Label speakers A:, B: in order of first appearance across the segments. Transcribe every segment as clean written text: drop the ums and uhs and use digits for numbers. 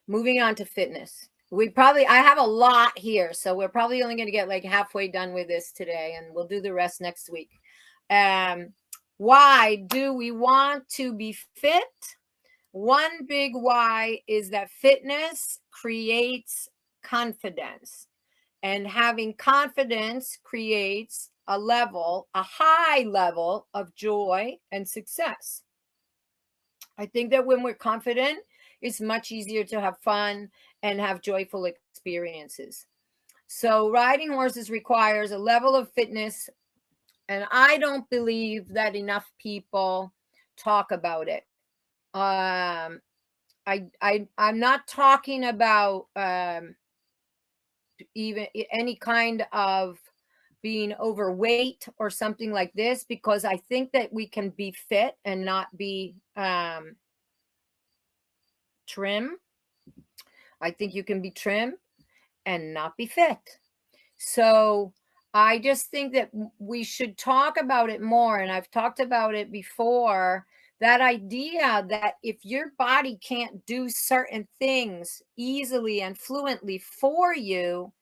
A: moving on to fitness. I have a lot here, so we're probably only going to get like halfway done with this today, and we'll do the rest next week. Why do we want to be fit? One big why is that fitness creates confidence, and having confidence creates a high level of joy and success. I think that when we're confident, it's much easier to have fun and have joyful experiences. So riding horses requires a level of fitness, and I don't believe that enough people talk about it. I'm not talking about even any kind of being overweight or something like this, because I think that we can be fit and not be trim. I think you can be trim and not be fit. So I just think that we should talk about it more. And I've talked about it before, that idea that if your body can't do certain things easily and fluently for you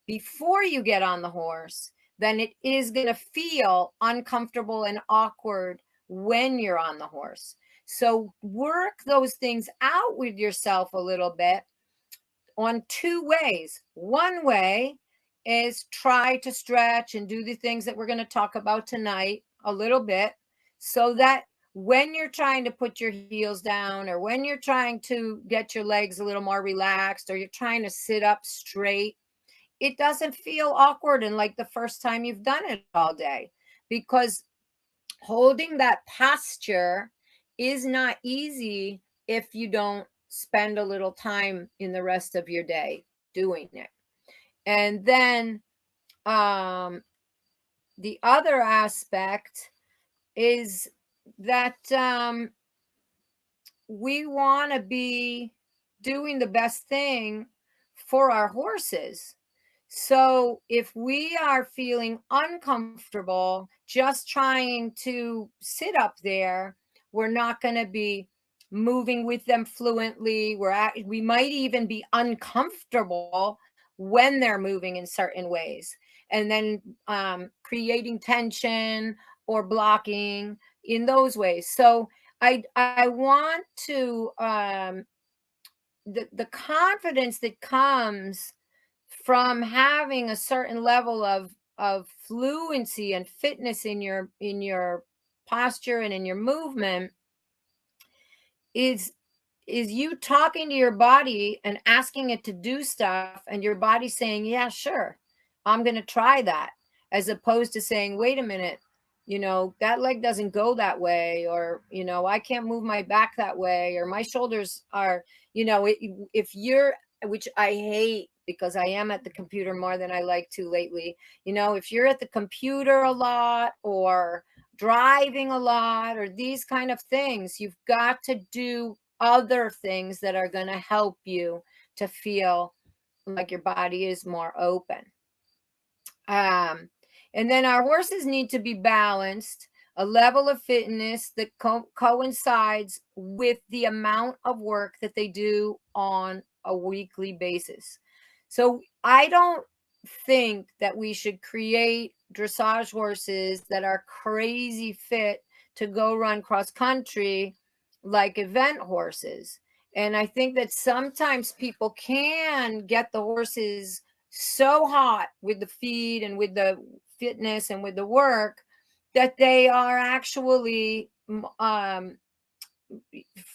A: before you get on the horse, then it is going to feel uncomfortable and awkward when you're on the horse. So work those things out with yourself a little bit on two ways. One way is try to stretch and do the things that we're going to talk about tonight a little bit, so that when you're trying to put your heels down, or when you're trying to get your legs a little more relaxed, or you're trying to sit up straight, it doesn't feel awkward and like the first time you've done it all day. Because holding that posture is not easy if you don't spend a little time in the rest of your day doing it. And then the other aspect is that we want to be doing the best thing for our horses. So if we are feeling uncomfortable just trying to sit up there, we're not going to be moving with them fluently. We might even be uncomfortable when they're moving in certain ways, and then creating tension or blocking in those ways. So I want to the confidence that comes from having a certain level of fluency and fitness in your posture and in your movement is you talking to your body and asking it to do stuff, and your body saying, yeah, sure, I'm going to try that, as opposed to saying, wait a minute, that leg doesn't go that way, or I can't move my back that way, or my shoulders are, if you're, which I hate, because I am at the computer more than I like to lately. If you're at the computer a lot, or driving a lot, or these kind of things, you've got to do other things that are going to help you to feel like your body is more open. And then our horses need to be balanced, a level of fitness that coincides with the amount of work that they do on a weekly basis. So I don't think that we should create dressage horses that are crazy fit to go run cross country like event horses. And I think that sometimes people can get the horses so hot with the feed and with the fitness and with the work that they are actually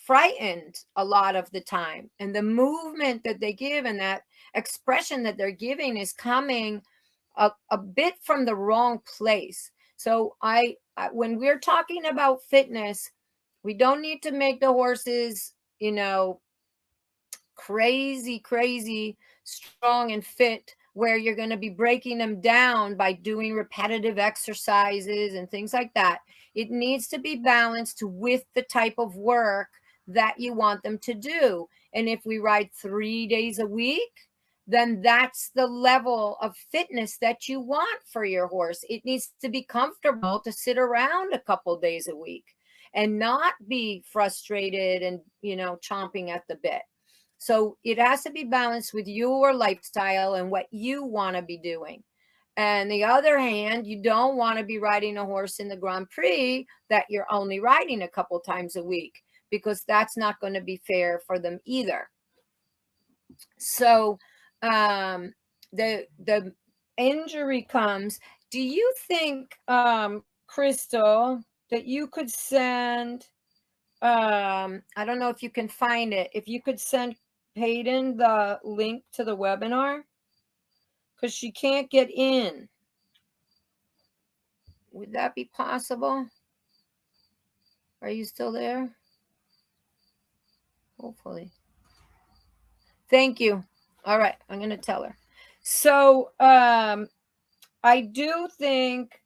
A: frightened a lot of the time. And the movement that they give and that expression that they're giving is coming a bit from the wrong place. So when we're talking about fitness, we don't need to make the horses, crazy strong and fit, where you're going to be breaking them down by doing repetitive exercises and things like that. It needs to be balanced with the type of work that you want them to do. And if we ride 3 days a week, then that's the level of fitness that you want for your horse. It needs to be comfortable to sit around a couple days a week and not be frustrated and, chomping at the bit. So it has to be balanced with your lifestyle and what you want to be doing. And the other hand, you don't want to be riding a horse in the Grand Prix that you're only riding a couple times a week, because that's not going to be fair for them either. So the injury comes. Do you think, Crystal, that you could send, I don't know if you can find it, if you could send Peyton the link to the webinar, because she can't get in. Would that be possible? Are you still there? Hopefully. Thank you. All right, I'm going to tell her. So I do think,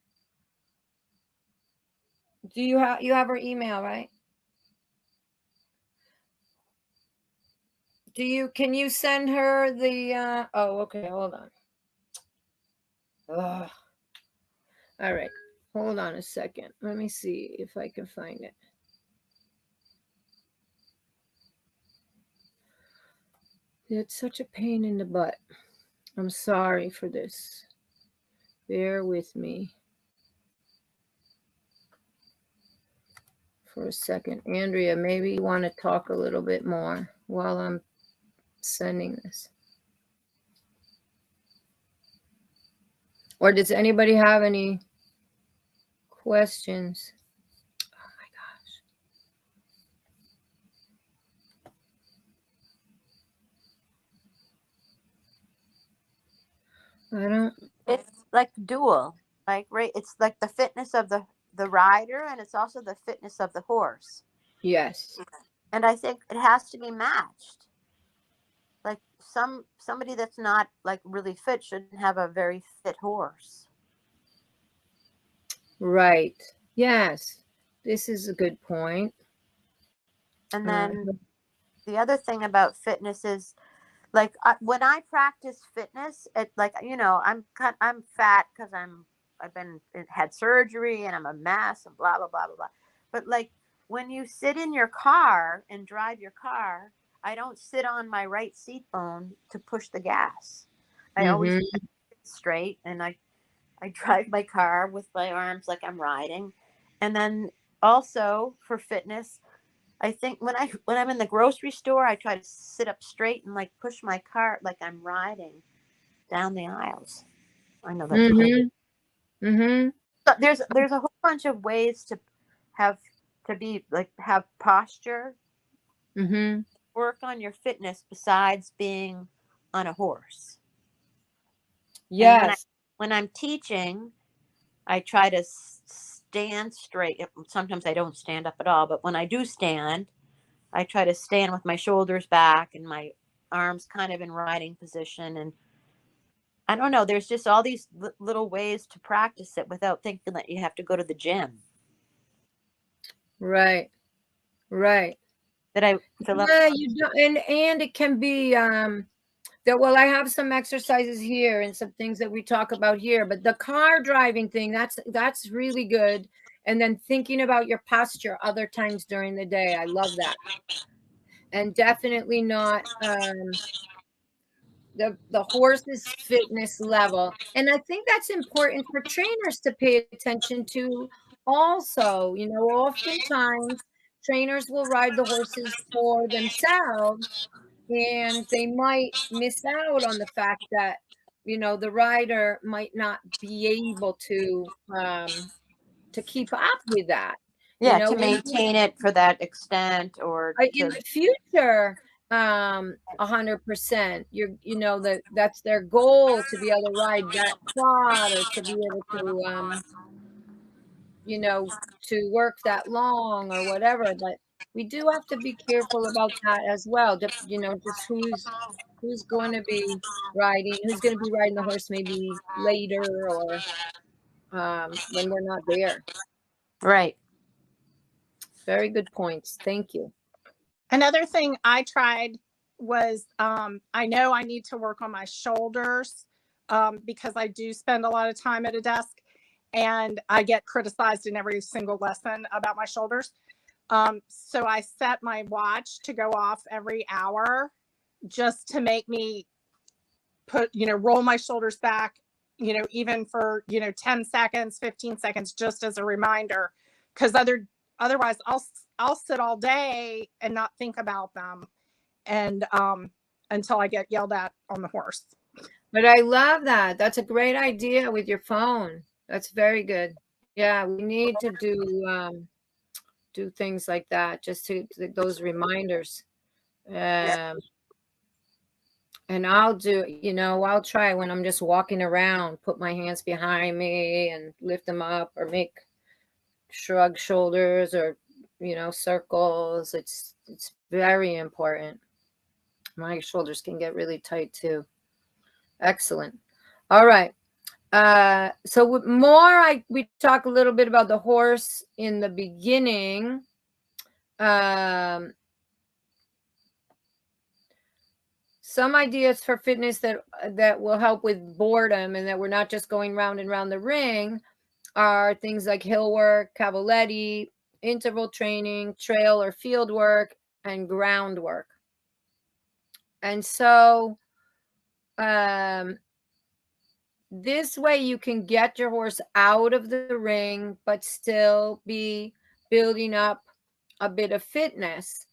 A: do you have her email, right? Can you send her the oh, okay, hold on. Ugh. All right, hold on a second. Let me see if I can find it. It's such a pain in the butt. I'm sorry for this. Bear with me for a second. Andrea, maybe you want to talk a little bit more while I'm sending this. Or does anybody have any questions? Oh my gosh. I don't.
B: It's like dual, like, right? It's like the fitness of the rider, and it's also the fitness of the horse.
A: Yes.
B: And I think it has to be matched. Like somebody that's not like really fit shouldn't have a very fit horse.
A: Right. Yes. This is a good point.
B: And then the other thing about fitness is, like, when I practice fitness, it, like, you know, I'm fat because I've had surgery and I'm a mess and blah blah blah blah blah. But like when you sit in your car and drive your car, I don't sit on my right seat bone to push the gas. I always sit straight, and I drive my car with my arms like I'm riding. And then also for fitness, I think when I'm in the grocery store, I try to sit up straight and like push my cart like I'm riding down the aisles. I know that's cool. So there's a whole bunch of ways to have have posture, work on your fitness besides being on a horse.
A: Yes.
B: And when I'm teaching, I try to stand straight. Sometimes I don't stand up at all, but when I do stand, I try to stand with my shoulders back and my arms kind of in riding position. And I don't know, there's just all these little ways to practice it without thinking that you have to go to the gym.
A: Right. Right.
B: That I fill up.
A: Yeah, you do, and it can be well, I have some exercises here and some things that we talk about here, but the car driving thing, that's really good. And then thinking about your posture other times during the day. I love that. And definitely not the horse's fitness level. And I think that's important for trainers to pay attention to also. You know, oftentimes trainers will ride the horses for themselves, and they might miss out on the fact that, you know, the rider might not be able to keep up with that.
B: Yeah,
A: You know,
B: to maintain it for that extent, or
A: in the future, 100%. You know, that's their goal, to be able to ride that quad, or to be able to you know, to work that long or whatever. But we do have to be careful about that as well. You know, just who's going to be who's going to be riding the horse maybe later, or when we're not there.
B: Right.
A: Very good points. Thank you.
C: Another thing I tried was, I know I need to work on my shoulders, because I do spend a lot of time at a desk, and I get criticized in every single lesson about my shoulders. So I set my watch to go off every hour, just to make me roll my shoulders back, even for, 10 seconds, 15 seconds, just as a reminder. Because otherwise I'll sit all day and not think about them. And until I get yelled at on the horse.
A: But I love that. That's a great idea with your phone. That's very good. Yeah, we need to do things like that, just to those reminders. And I'll I'll try when I'm just walking around, put my hands behind me and lift them up, or make shrug shoulders, or circles. It's very important. My shoulders can get really tight too. Excellent. All right. So with more, we talk a little bit about the horse in the beginning. Some ideas for fitness that will help with boredom, and that we're not just going round and round the ring, are things like hill work, cavaletti, interval training, trail or field work, and groundwork. And so this way you can get your horse out of the ring, but still be building up a bit of fitness.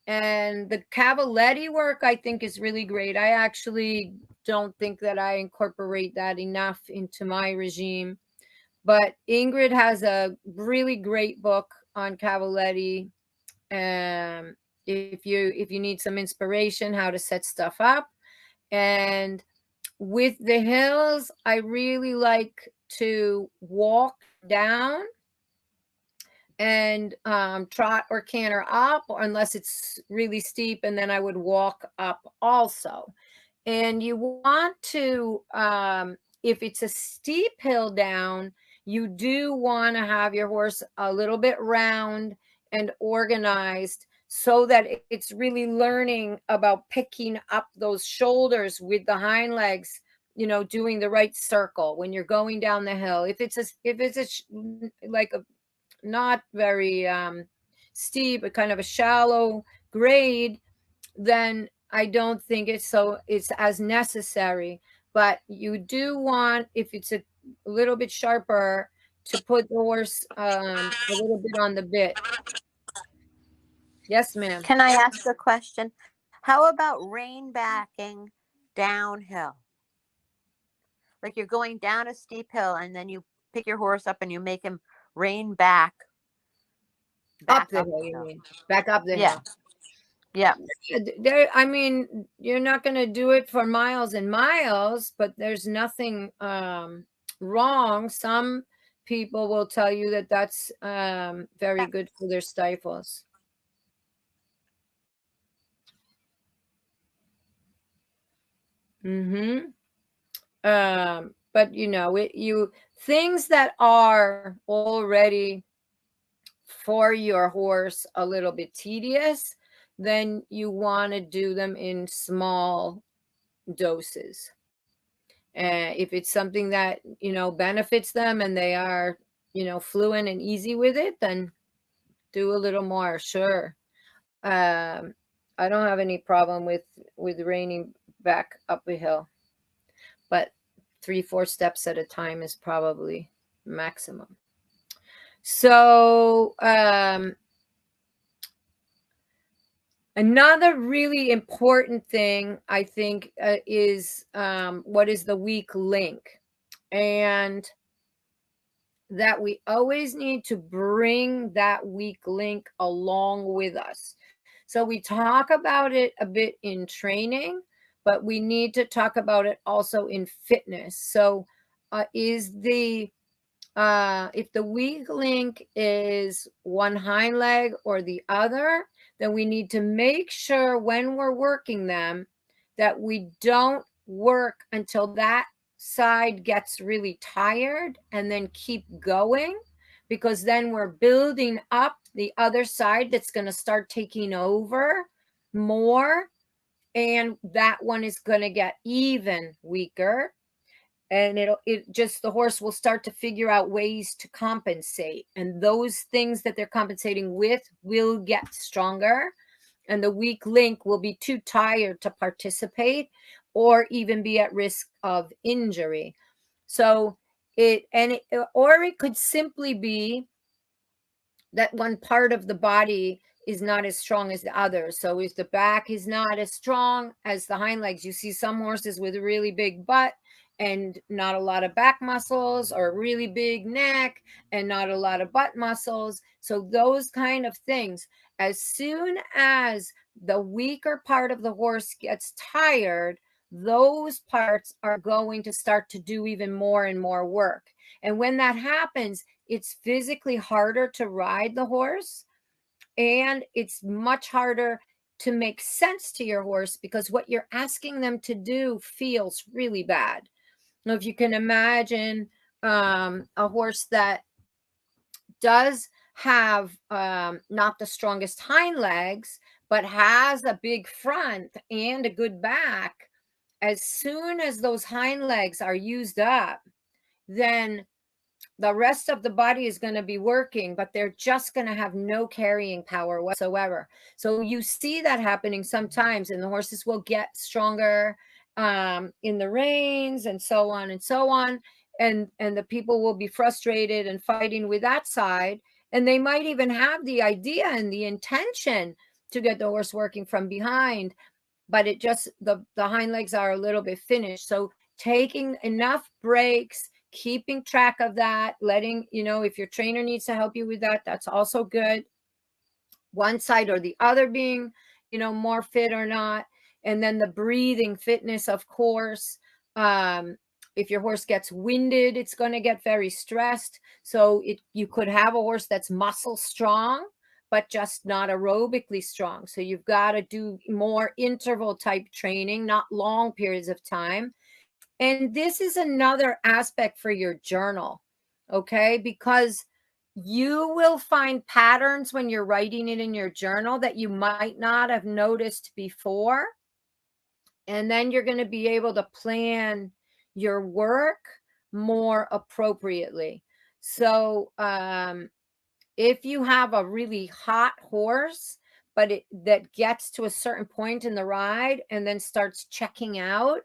A: And the cavaletti work, I think, is really great. I actually don't think that I incorporate that enough into my regime. But Ingrid has a really great book on cavaletti. If you need some inspiration how to set stuff up. And with the hills, I really like to walk down and trot or canter up, unless it's really steep, and then I would walk up also. And you want to, if it's a steep hill down, you do want to have your horse a little bit round and organized, so that it's really learning about picking up those shoulders with the hind legs, doing the right circle when you're going down the hill. If it's like a not very steep, but kind of a shallow grade, then I don't think it's as necessary. But you do want, if it's a little bit sharper, to put the horse a little bit on the bit. Yes, ma'am.
B: Can I ask a question? How about rein backing downhill? Like you're going down a steep hill, and then you pick your horse up and you make him rein back
A: up the hill. You mean back up the hill?
B: Yeah.
A: I mean, you're not going to do it for miles and miles, but there's nothing wrong. Some people will tell you that that's very good for their stifles. But things that are already for your horse a little bit tedious, then you want to do them in small doses. If it's something that benefits them and they are fluent and easy with it, then do a little more. Sure. I don't have any problem with reining back up a hill, but 3-4 steps at a time is probably maximum. So another really important thing, I think, is what is the weak link, and that we always need to bring that weak link along with us. So we talk about it a bit in training, but we need to talk about it also in fitness. So if the weak link is one hind leg or the other, then we need to make sure when we're working them that we don't work until that side gets really tired and then keep going, because then we're building up the other side that's going to start taking over more, and that one is going to get even weaker. And the horse will start to figure out ways to compensate. And those things that they're compensating with will get stronger. and the weak link will be too tired to participate or even be at risk of injury. So or it could simply be that one part of the body is not as strong as the other. So if the back is not as strong as the hind legs, you see some horses with a really big butt and not a lot of back muscles, or a really big neck and not a lot of butt muscles. So those kind of things, as soon as the weaker part of the horse gets tired, those parts are going to start to do even more and more work. And when that happens, it's physically harder to ride the horse, and it's much harder to make sense to your horse, because what you're asking them to do feels really bad. Now, if you can imagine a horse that does have not the strongest hind legs, but has a big front and a good back, as soon as those hind legs are used up, then the rest of the body is going to be working, but they're just going to have no carrying power whatsoever. So you see that happening sometimes, and the horses will get stronger in the reins and so on and so on. And the people will be frustrated and fighting with that side. And they might even have the idea and the intention to get the horse working from behind, but it just, the hind legs are a little bit finished. So taking enough breaks, keeping track of that, letting, if your trainer needs to help you with that, that's also good. One side or the other being, more fit or not. And then the breathing fitness, of course. If your horse gets winded, it's going to get very stressed. So you could have a horse that's muscle strong, but just not aerobically strong. So you've got to do more interval type training, not long periods of time. And this is another aspect for your journal, okay? Because you will find patterns when you're writing it in your journal that you might not have noticed before. And then you're going to be able to plan your work more appropriately. So if you have a really hot horse, but that gets to a certain point in the ride and then starts checking out,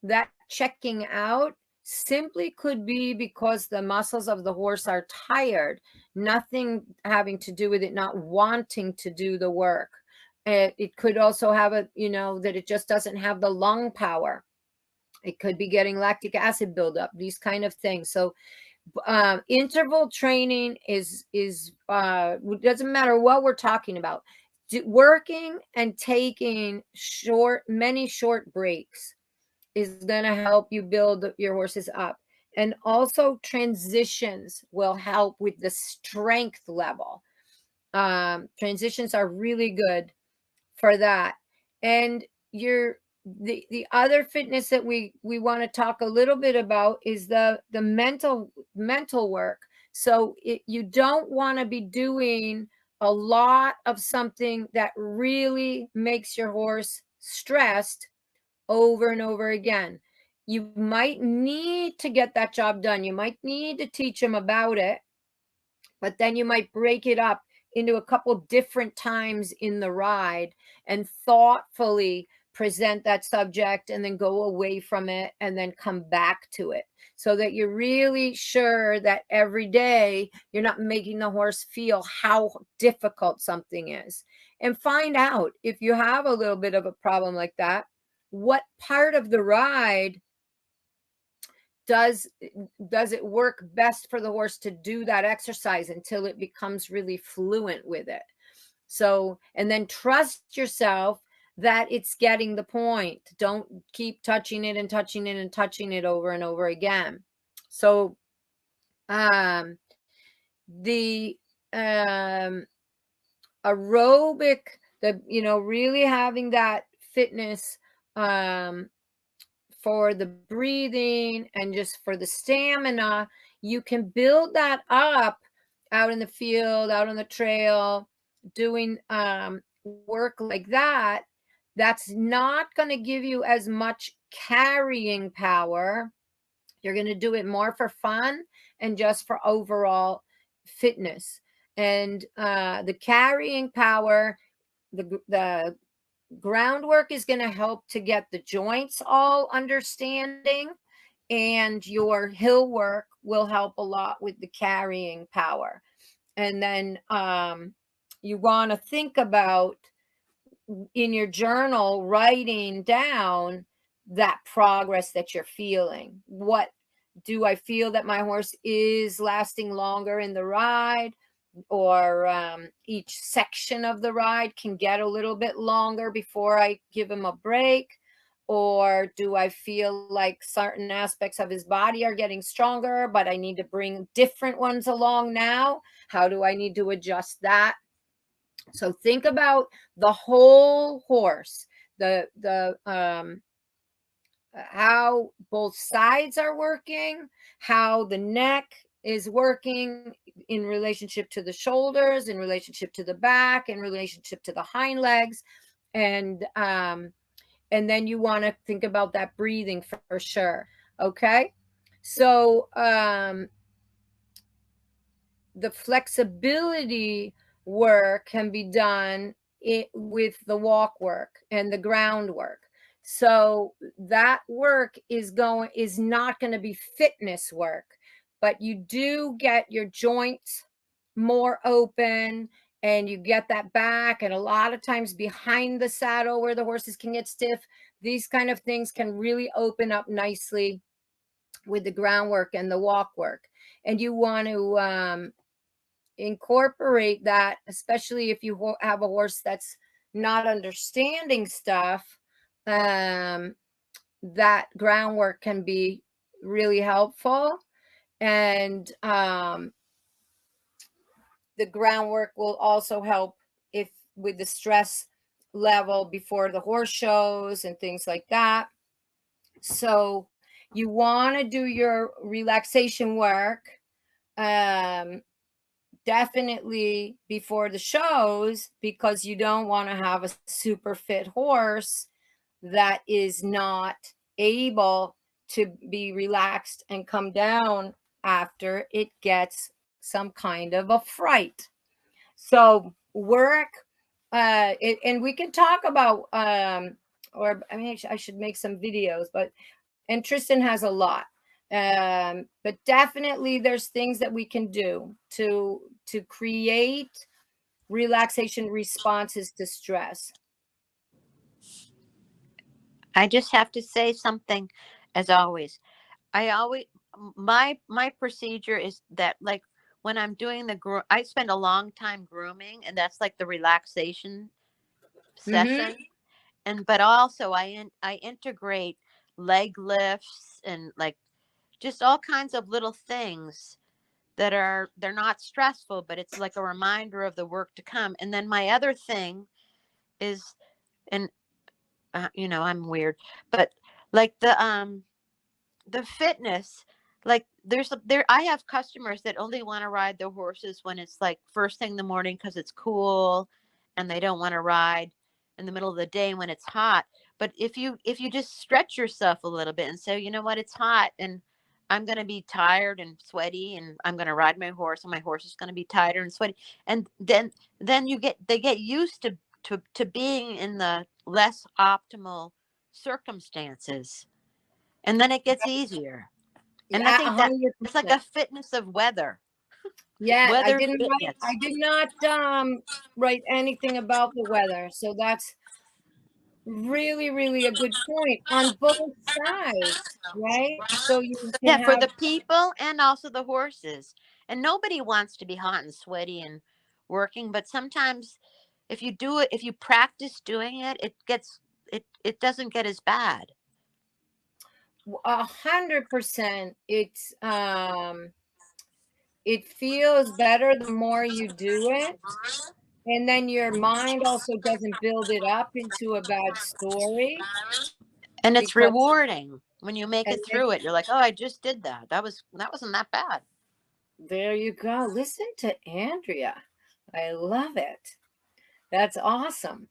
A: that checking out simply could be because the muscles of the horse are tired, nothing having to do with it not wanting to do the work. It could also have that it just doesn't have the lung power. It could be getting lactic acid buildup, these kind of things. So interval training is doesn't matter what we're talking about. Working and taking many short breaks is going to help you build your horses up. And also transitions will help with the strength level. Transitions are really good for that. And the other fitness that we want to talk a little bit about is the mental work. So you don't want to be doing a lot of something that really makes your horse stressed over and over again. You might need to get that job done. You might need to teach them about it, but then you might break it up into a couple different times in the ride and thoughtfully present that subject, and then go away from it and then come back to it, so that you're really sure that every day you're not making the horse feel how difficult something is. And find out, if you have a little bit of a problem like that, what part of the ride does it work best for the horse to do that exercise until it becomes really fluent with it. So, and then trust yourself that it's getting the point. Don't keep touching it and touching it and touching it over and over again. So the aerobic, really having that fitness for the breathing and just for the stamina, you can build that up out in the field, out on the trail, doing work like that. That's not going to give you as much carrying power. You're going to do it more for fun and just for overall fitness. And the carrying power the groundwork is going to help to get the joints all understanding, and your hill work will help a lot with the carrying power. And then you want to think about, in your journal, writing down that progress that you're feeling. What do I feel that my horse is lasting longer in the ride? Or each section of the ride can get a little bit longer before I give him a break? Or do I feel like certain aspects of his body are getting stronger, but I need to bring different ones along now? How do I need to adjust that? So think about the whole horse, how both sides are working, how the neck is working in relationship to the shoulders, in relationship to the back, in relationship to the hind legs. And then you want to think about that breathing for sure. Okay. So the flexibility work can be done with the walk work and the groundwork. So that work is not going to be fitness work, but you do get your joints more open, and you get that back, and a lot of times behind the saddle where the horses can get stiff, these kind of things can really open up nicely with the groundwork and the walk work. And you want to incorporate that, especially if you have a horse that's not understanding stuff. That groundwork can be really helpful. And the groundwork will also help if with the stress level before the horse shows and things like that. So you want to do your relaxation work definitely before the shows, because you don't want to have a super fit horse that is not able to be relaxed and come down after it gets some kind of a fright. So work, and we can talk about, or I mean, I should make some videos, and Tristan has a lot. But definitely there's things that we can do to create relaxation responses to stress.
B: I just have to say something, as always. My procedure is that, like, when I'm doing I spend a long time grooming, and that's like the relaxation session. But also I integrate leg lifts and, like, just all kinds of little things they're not stressful, but it's like a reminder of the work to come. And then my other thing is, and I'm weird, but like the fitness, like I have customers that only want to ride their horses when it's like first thing in the morning because it's cool, and they don't want to ride in the middle of the day when it's hot. But if you just stretch yourself a little bit and say, you know what, it's hot and I'm going to be tired and sweaty, and I'm going to ride my horse, and my horse is going to be tired and sweaty, and then they get used to being in the less optimal circumstances, and then it gets easier. And I think that
A: 100%.
B: it's like a fitness of weather.
A: Yeah,
B: Weather
A: I did not write anything about the weather. So that's really, really a good point on both sides, right? So you can
B: for
A: have,
B: the people and also the horses. And nobody wants to be hot and sweaty and working, but sometimes if you practice doing it, it doesn't get as bad.
A: 100%. It feels better the more you do it. And then your mind also doesn't build it up into a bad story.
B: And it's
A: Because,
B: rewarding when you make it through it. You're like, oh, I just did that. That wasn't that bad.
A: There you go. Listen to Andrea. I love it. That's awesome.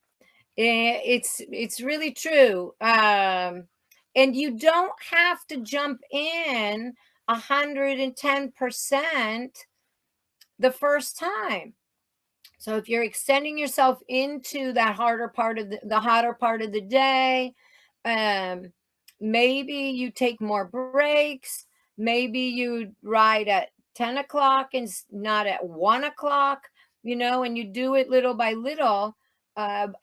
A: It's really true. And you don't have to jump in 110% the first time. So if you're extending yourself into that harder part of the hotter part of the day, maybe you take more breaks. Maybe you ride at 10 o'clock and not at 1 o'clock, and you do it little by little.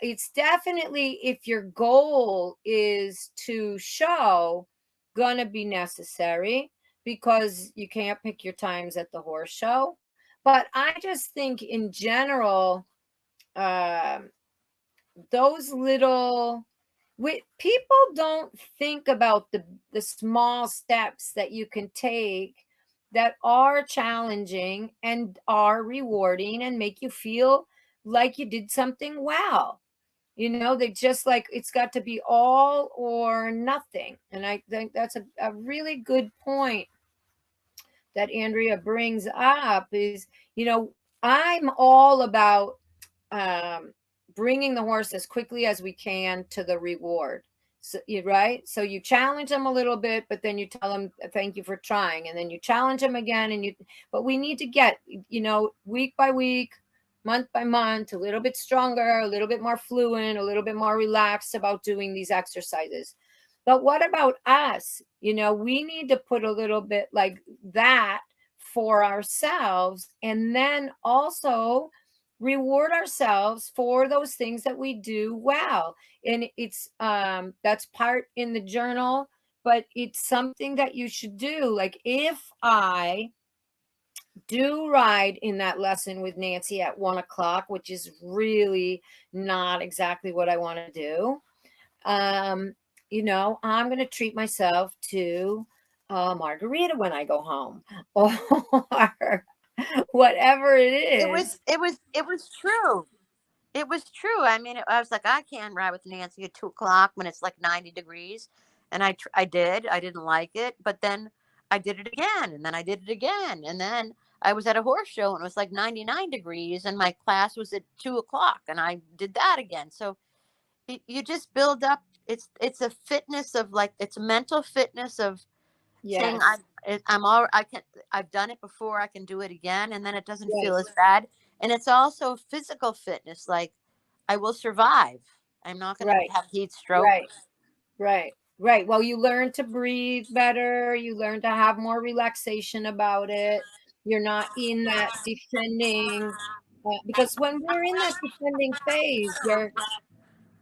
A: It's definitely, if your goal is to show, gonna be necessary, because you can't pick your times at the horse show. But I just think in general, those little, people don't think about the small steps that you can take that are challenging and are rewarding and make you feel like you did something well. They just, like, it's got to be all or nothing. And I think that's a really good point that Andrea brings up. Is, I'm all about bringing the horse as quickly as we can to the reward. So, right? So you challenge them a little bit, but then you tell them, thank you for trying. And then you challenge them again. But we need to get, week by week, month by month, a little bit stronger, a little bit more fluent, a little bit more relaxed about doing these exercises. But what about us? We need to put a little bit like that for ourselves, and then also reward ourselves for those things that we do well. And it's that's part in the journal, but it's something that you should do. Like, if I do ride in that lesson with Nancy at 1 o'clock, which is really not exactly what I want to do, I'm going to treat myself to a margarita when I go home, or whatever it is.
B: It was true. It was true. I mean, I was like, I can't ride with Nancy at 2 o'clock when it's like 90 degrees. And I did. I didn't like it. But then I did it again. And then I did it again. And then I was at a horse show and it was like 99 degrees. And my class was at 2 o'clock. And I did that again. So you just build up. It's a fitness of, like, it's a mental fitness of saying,
A: Yes.
B: I've done it before. I can do it again. And then it doesn't
A: Right.
B: feel as bad. And it's also physical fitness. Like, I will survive. I'm not going
A: Right.
B: to have heat stroke.
A: Right. Well, you learn to breathe better. You learn to have more relaxation about it. You're not in that defending, because when we're in that defending phase, we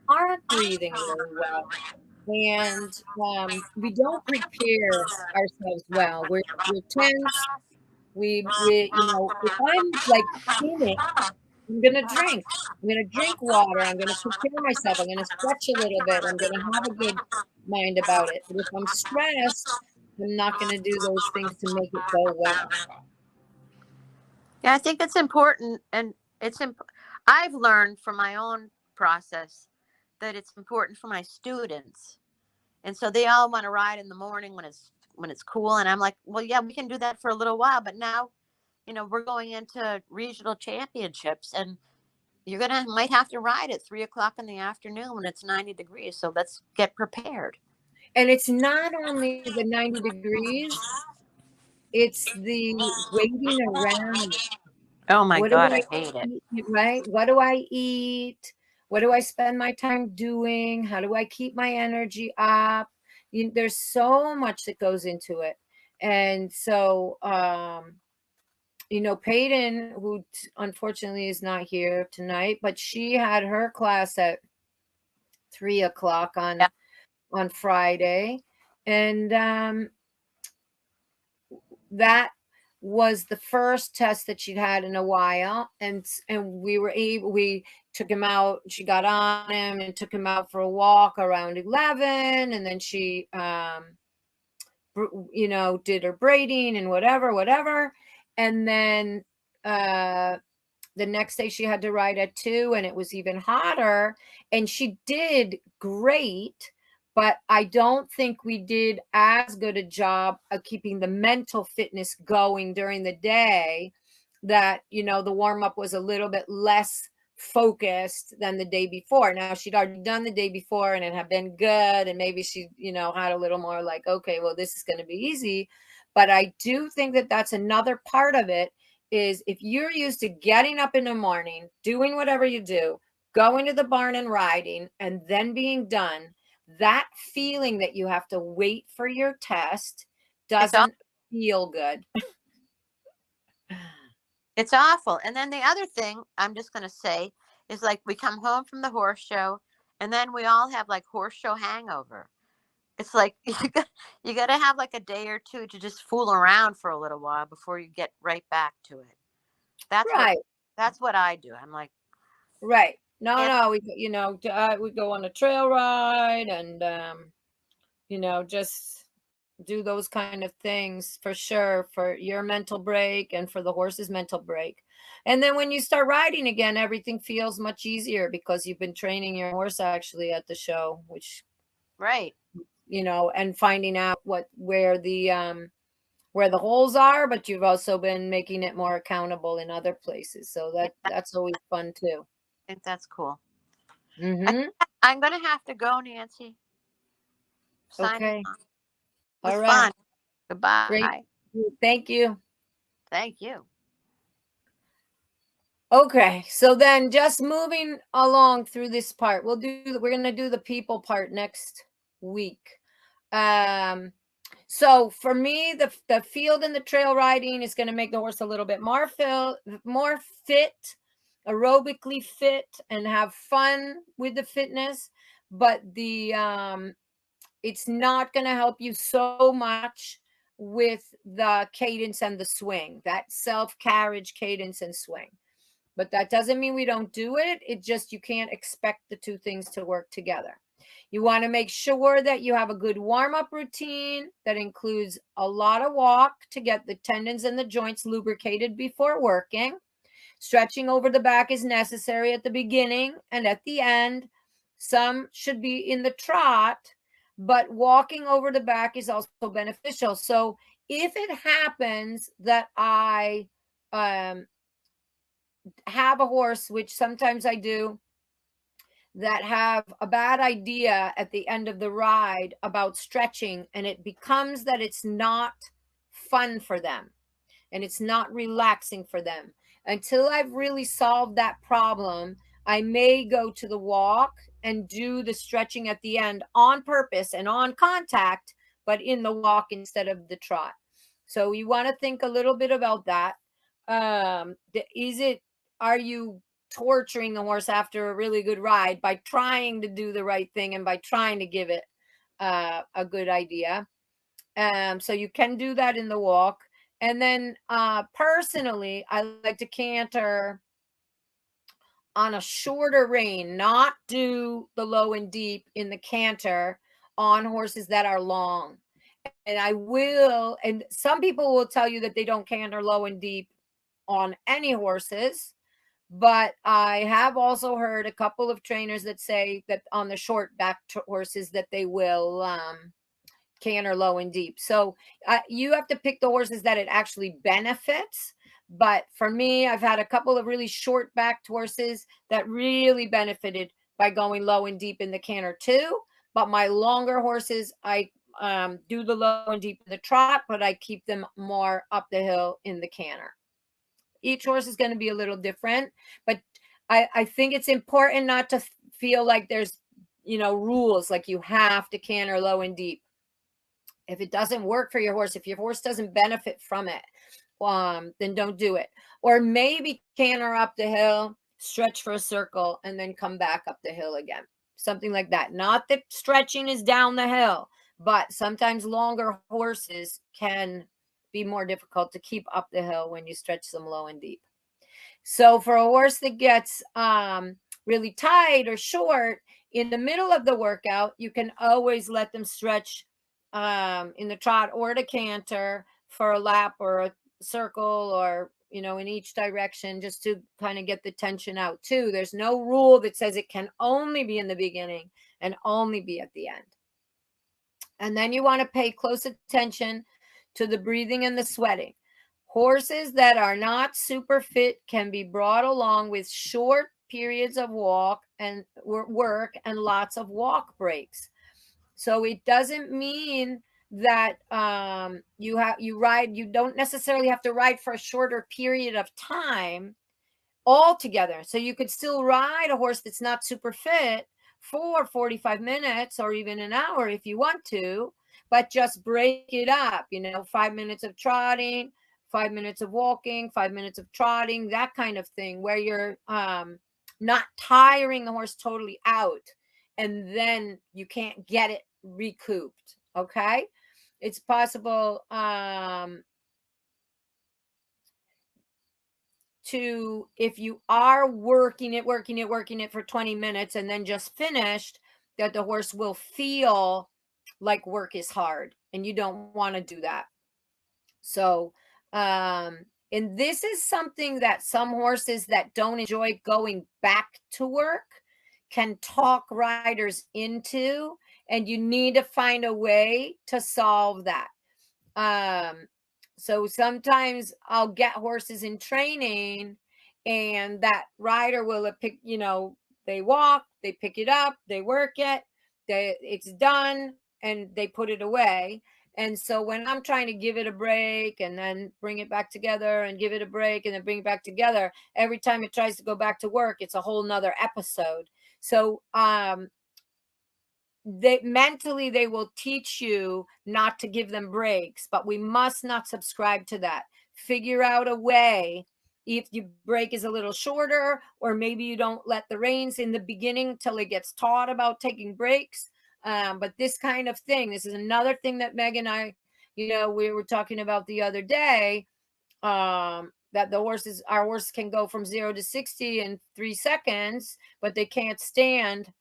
A: aren't breathing very well, and we don't prepare ourselves well. We're tense. If I'm like in it, I'm gonna drink. I'm gonna drink water. I'm gonna prepare myself. I'm gonna stretch a little bit. I'm gonna have a good mind about it. But if I'm stressed, I'm not gonna do those things to make it go well.
B: Yeah, I think it's important. And I've learned from my own process that it's important for my students. And so they all want to ride in the morning when it's cool. And I'm like, well, yeah, we can do that for a little while. But now, we're going into regional championships, and might have to ride at 3 o'clock in the afternoon when it's 90 degrees. So let's get prepared.
A: And it's not only the 90 degrees, it's the waiting around.
B: Oh my
A: What do
B: God,
A: I
B: I hate it.
A: eat, right? What do I eat? What do I spend my time doing? How do I keep my energy up? There's so much that goes into it. And so, Peyton, who unfortunately is not here tonight, but she had her class at 3 o'clock on Friday. And that was the first test that she'd had in a while. And we took him out. She got on him and took him out for a walk around 11. And then she, did her braiding and whatever. And then the next day she had to ride at 2, and it was even hotter. And she did great, but I don't think we did as good a job of keeping the mental fitness going during the day. That, the warm-up was a little bit less focused than the day before. Now, she'd already done the day before and it had been good, and maybe she had a little more like, okay, well, this is going to be easy. But I do think that that's another part of it, is if you're used to getting up in the morning, doing whatever you do, going to the barn and riding, and then being done, that feeling that you have to wait for your test doesn't feel good.
B: It's awful. And then the other thing I'm just going to say is, like, we come home from the horse show and then we all have like horse show hangover. It's like you got to have like a day or two to just fool around for a little while before you get right back to it.
A: Right.
B: That's what I do. I'm like,
A: right. No, we go on a trail ride and just do those kind of things for sure, for your mental break and for the horse's mental break. And then when you start riding again, everything feels much easier because you've been training your horse actually at the show, which,
B: right.
A: And finding out where the holes are, but you've also been making it more accountable in other places. So that's always fun too.
B: I think that's cool.
A: Mm-hmm.
B: I'm going to have to go, Nancy.
A: Okay.
B: It was
A: all right.
B: fun. Goodbye.
A: Great. Thank you.
B: Thank you.
A: Okay, so then just moving along through this part, we're going to do the people part next week. So for me, the field and the trail riding is going to make the horse a little bit more fit, aerobically fit, and have fun with the fitness. But it's not going to help you so much with the cadence and the swing, that self-carriage cadence and swing. But that doesn't mean we don't do it. It just, you can't expect the two things to work together. You want to make sure that you have a good warm-up routine that includes a lot of walk to get the tendons and the joints lubricated before working. Stretching over the back is necessary at the beginning and at the end. Some should be in the trot, but walking over the back is also beneficial. So if it happens that I have a horse, which sometimes I do, that have a bad idea at the end of the ride about stretching, and it becomes that it's not fun for them and it's not relaxing for them. Until I've really solved that problem, I may go to the walk and do the stretching at the end on purpose and on contact, but in the walk instead of the trot. So you want to think a little bit about that. Are you torturing the horse after a really good ride by trying to do the right thing and by trying to give it a good idea? So you can do that in the walk. And then personally, I like to canter on a shorter rein, not do the low and deep in the canter on horses that are long. And some people will tell you that they don't canter low and deep on any horses. But I have also heard a couple of trainers that say that on the short back horses that they will canter low and deep. So you have to pick the horses that it actually benefits. But for me, I've had a couple of really short backed horses that really benefited by going low and deep in the canter too. But my longer horses, I do the low and deep in the trot, but I keep them more up the hill in the canter. Each horse is going to be a little different, but I think it's important not to feel like there's, rules, like you have to canter low and deep. If it doesn't work for your horse, if your horse doesn't benefit from it, then don't do it. Or maybe canter up the hill, stretch for a circle, and then come back up the hill again. Something like that. Not that stretching is down the hill, but sometimes longer horses can be more difficult to keep up the hill when you stretch them low and deep. So for a horse that gets really tight or short in the middle of the workout, you can always let them stretch in the trot or the canter for a lap or a circle or, in each direction, just to kind of get the tension out too. There's no rule that says it can only be in the beginning and only be at the end. And then you want to pay close attention to the breathing and the sweating. Horses that are not super fit can be brought along with short periods of walk and work and lots of walk breaks. So it doesn't mean that you don't necessarily have to ride for a shorter period of time altogether. So you could still ride a horse that's not super fit for 45 minutes or even an hour if you want to, but just break it up, 5 minutes of trotting, 5 minutes of walking, 5 minutes of trotting, that kind of thing, where you're not tiring the horse totally out and then you can't get it recouped. Okay. It's possible to, if you are working it for 20 minutes and then just finished, that the horse will feel like work is hard, and you don't want to do that. So and this is something that some horses that don't enjoy going back to work can talk riders into, and you need to find a way to solve that. So sometimes I'll get horses in training, and that rider will pick, they walk, they pick it up, they work it, it's done, and they put it away. And so when I'm trying to give it a break and then bring it back together and give it a break and then bring it back together, every time it tries to go back to work, it's a whole nother episode. So mentally they will teach you not to give them breaks, but we must not subscribe to that. Figure out a way, if your break is a little shorter, or maybe you don't let the reins in the beginning till it gets taught about taking breaks. But this kind of thing, this is another thing that Meg and I, we were talking about the other day, that our horses can go from 0 to 60 in 3 seconds, but they can't stand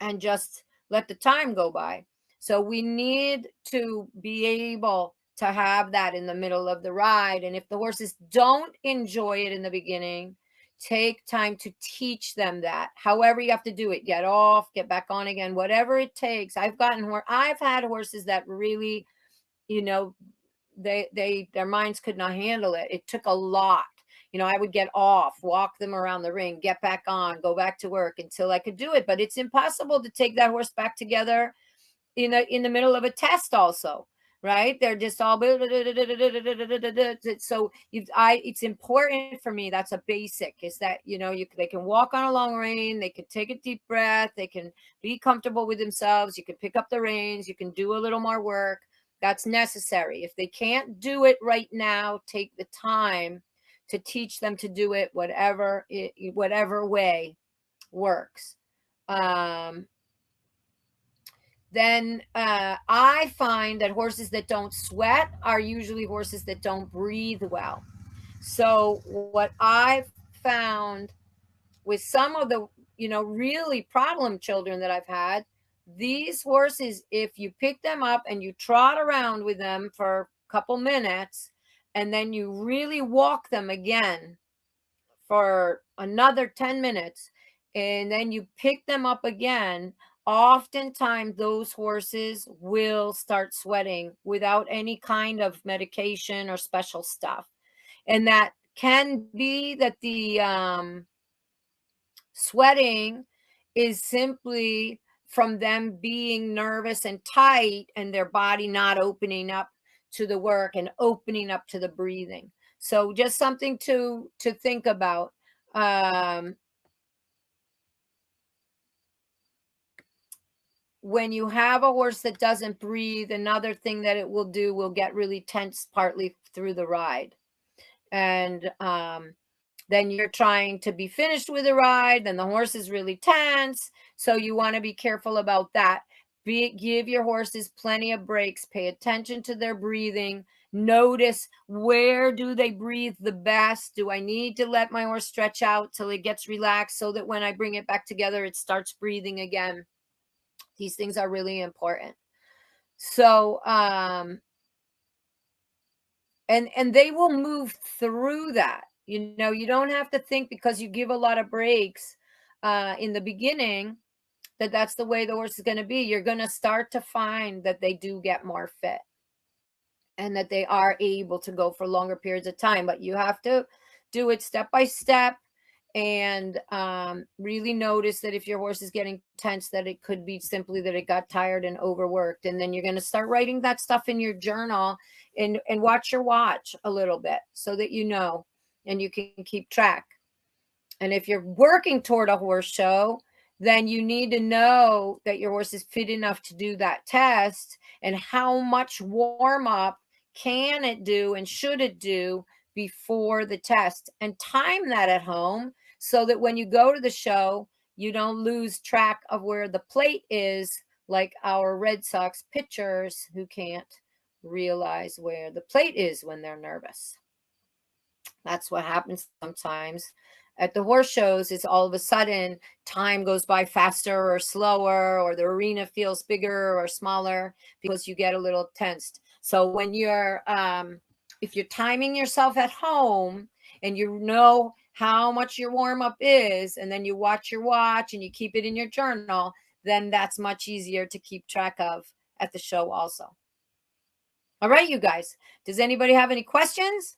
A: and just let the time go by. So we need to be able to have that in the middle of the ride. And if the horses don't enjoy it in the beginning, take time to teach them that. However you have to do it, get off, get back on again, whatever it takes. I've had horses that really, their minds could not handle it. It took a lot. I would get off, walk them around the ring, get back on, go back to work until I could do it. But it's impossible to take that horse back together in the middle of a test also, right? They're just all, so it's important for me. That's a basic, is that, they can walk on a long rein, they can take a deep breath, they can be comfortable with themselves, you can pick up the reins, you can do a little more work. That's necessary. If they can't do it right now, take the time to teach them to do it, whatever way works. Then I find that horses that don't sweat are usually horses that don't breathe well. So what I've found with some of the, really problem children that I've had, these horses, if you pick them up and you trot around with them for a couple minutes, and then you really walk them again for another 10 minutes, and then you pick them up again, oftentimes those horses will start sweating without any kind of medication or special stuff. And that can be that the sweating is simply from them being nervous and tight and their body not opening up to the work and opening up to the breathing. So just something to think about. When you have a horse that doesn't breathe, another thing that it will get really tense partly through the ride. And then you're trying to be finished with the ride, then the horse is really tense. So you want to be careful about that. Give your horses plenty of breaks. Pay attention to their breathing. Notice, where do they breathe the best? Do I need to let my horse stretch out till it gets relaxed so that when I bring it back together, it starts breathing again? These things are really important. So, and they will move through that. You don't have to think because you give a lot of breaks in the beginning that that's the way the horse is going to be. You're going to start to find that they do get more fit and that they are able to go for longer periods of time. But you have to do it step by step and really notice that if your horse is getting tense, that it could be simply that it got tired and overworked. And then you're going to start writing that stuff in your journal, and watch your watch a little bit so that you know and you can keep track. And if you're working toward a horse show, then you need to know that your horse is fit enough to do that test, and how much warm up can it do and should it do before the test, and time that at home so that when you go to the show, you don't lose track of where the plate is, like our Red Sox pitchers who can't realize where the plate is when they're nervous. That's what happens sometimes at the horse shows. Is all of a sudden time goes by faster or slower, or the arena feels bigger or smaller because you get a little tensed. So when you're if you're timing yourself at home and you know how much your warm-up is, and then you watch your watch and you keep it in your journal, then that's much easier to keep track of at the show also. All right, you guys, does anybody have any questions?